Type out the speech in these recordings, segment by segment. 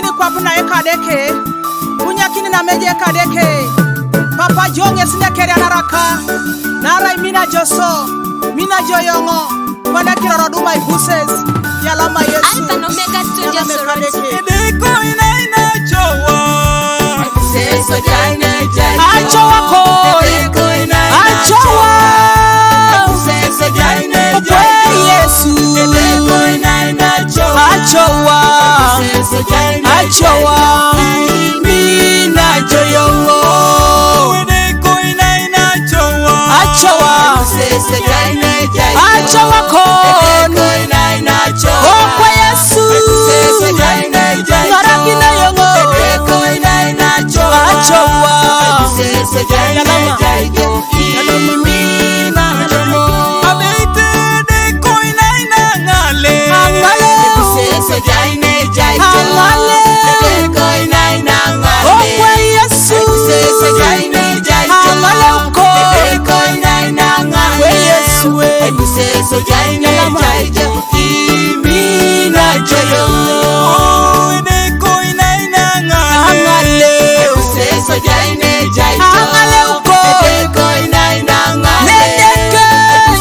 Kuni kwa puna eka deke Kunya kini na meje eka deke Papa jonge sine kere anaraka Nara mina joso Mina joyongo Wanda kira roduma ibuses Yalama Yesu Alpha and Omega Studio Sorority. Edeko inaina chowa Seso jaine jaine. Achowa ko Edeko inaina Achowa Seso jaine Okwe Yesu Edeko inaina chowa. Achowa Seso jaine Achowa Mina joyongo Edeko inaina chowa Achowa Seso jaine jaine. Achowa ko Edeko inaina chowa. Okwe Yesu Seso jaine jaine. Narakina yongo Edeko inaina chowa. Achowa Seso jaine jaine. Mina joyongo. Abeite edeko inaina ngale Angale Seso jaine jaine. Angale Edeko inaina ngale. Okwe Yesu Seso jaine jaine. Angale uko Edeko inaina ngale. Okwe Yesu we Seso jaine jaine. Mina joyongo. Edeko inaina ngale Angale Seso jaine jaine. Angale uko Edeko inaina ngale. Nedeke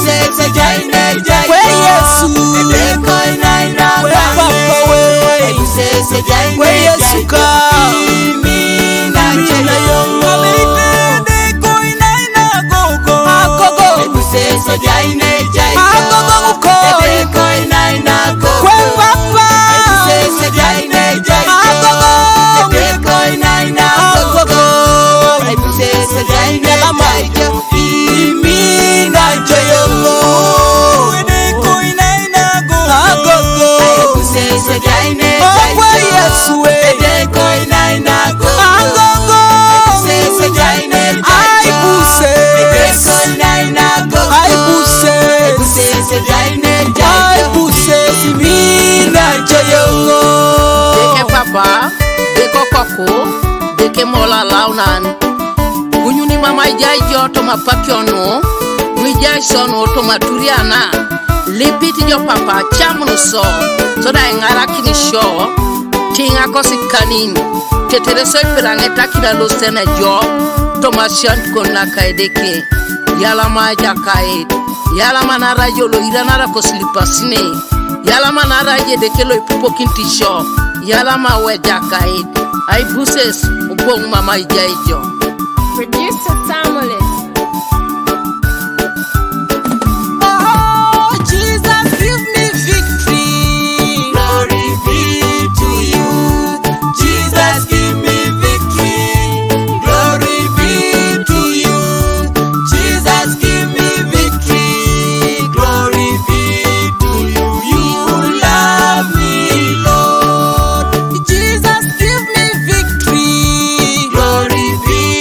Seso jaine jaine. Okwe Yesu Edeko inaina We ngale. papa we Seso jaine We Yesu ka Mina joyongo. Abeite edeko inaina gogo Agogo Seso jaine jaine. Agogo uko Edeko inaina gogo. Kwe papa Seso jaine jaine. Agogo Edeko inaina gogo. Agogo Seso jaine jaine. Mina joyongo Edeko inaina gogo Agogo Seso jaine Okwe jaine. Yesu we Edeko inaina gogo. Agogo Seso jaine jaine. Aibuse Edeko inaina gogo. Aibuse Seso jaine jaine. Aibuse Mina joyongo Deke papa, deko koko, deke mola launan. Kunyuni mama ijai joto mapakiono, wijai sono to maturiana. Lipiti jo papa chamuno so da kini sho, tinga kosi kanin. Tetere soy planeta kina lostena jo, to masian kona kaedeke. Yala ma jakaed, yala manara jolo iranara koslipasine. Yala manara je deke lo ipupo kinti sho, yala ma we jakaed. Ay buses upong mama ijai jo. Producer Samuel. Oh Jesus give me victory Glory be to you. Jesus give me victory. Glory be to you. Jesus give me victory. Glory be to you. You love me, Lord. Jesus give me victory Glory be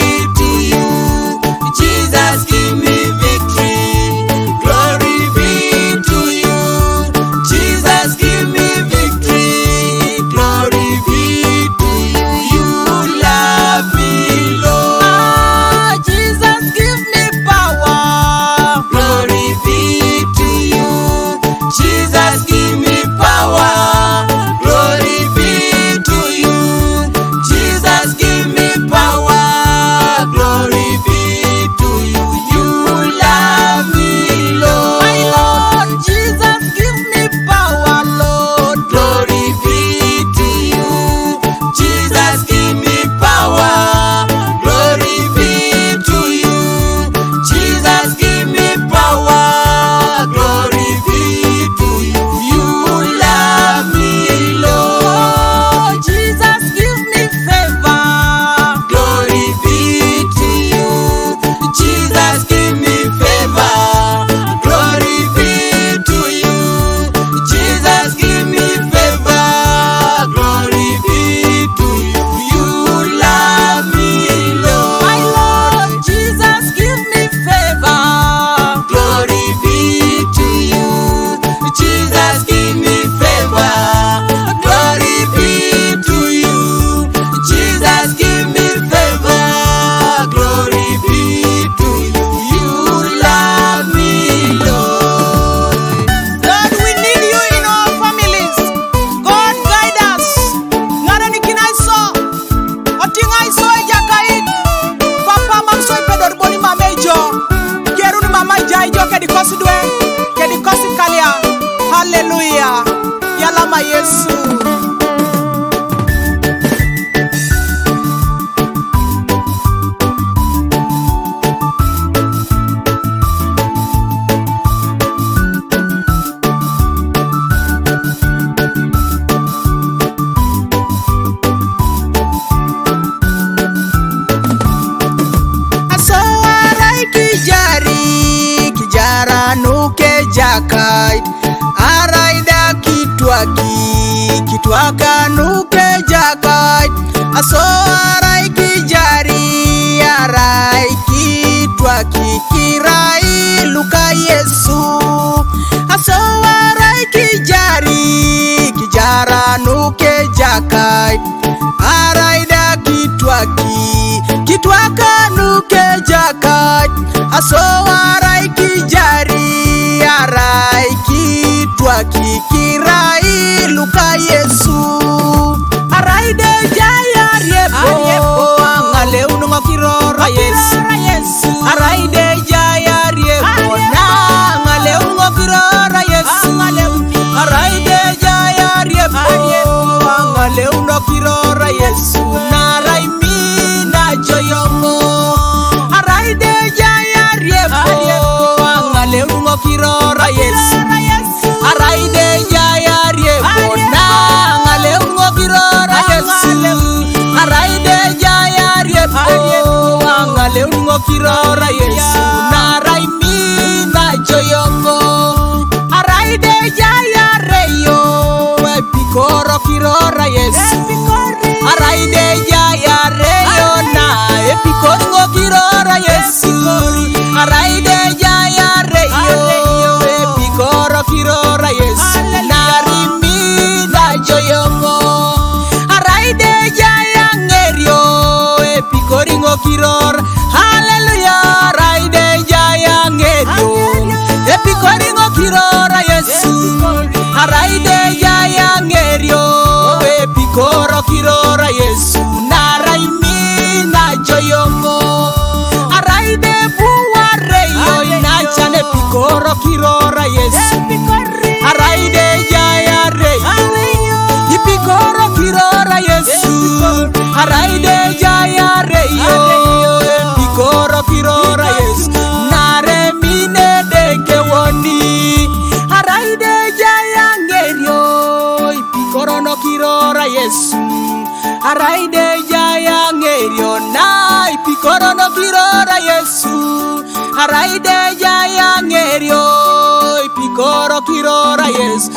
kirora Yesu. Jakai araida kitwaka nuke jakai aso arai kijari arai kitwaki kirai luka Yesu aso arai kijara nuke jakai araida kitwaka nuke jakai aso arai kijari arai kitwaki kirai luka Yesu arai de jaya riepo angale unungo kirora Yesu arai de jaya riepo na angale unungo kirora Yesu arai de jaya riepo angale unungo kirora Yesu na rai mina joyongo arai de jaya riepo angale unungo kirora Yesu arai de jaya riepo na angale unungo kirora Yesu arai de jaya riepo angale unungo kirora Yesu na rai mina joyongo arai de jaya reyo epikoro kirora Yesu arai de jaya reyo na epikoro kirora Yesu arai de jaya reyo epikoro kirora Yesu nari mina joyongo arai de jaya ngerio epikoringo kirora haleluya arai de jaya ngerio epikoringo kirora Yesu arai de jaya ngerio epikoro kirora Yesu narai mina joyongo arai de buwareyo inachane pikoro kirora Yesu arai de jaya reyo ipikoro kirora Yesu arai de jaya reyo ipikoro kirora Yesu nare mine deke woni arai de jaya ngerio ipikoro no kirora Yesu arai de jaya ngerio na ipikoro no kirora Yesu arai de jaya ngerio ipikoro kirora Yesu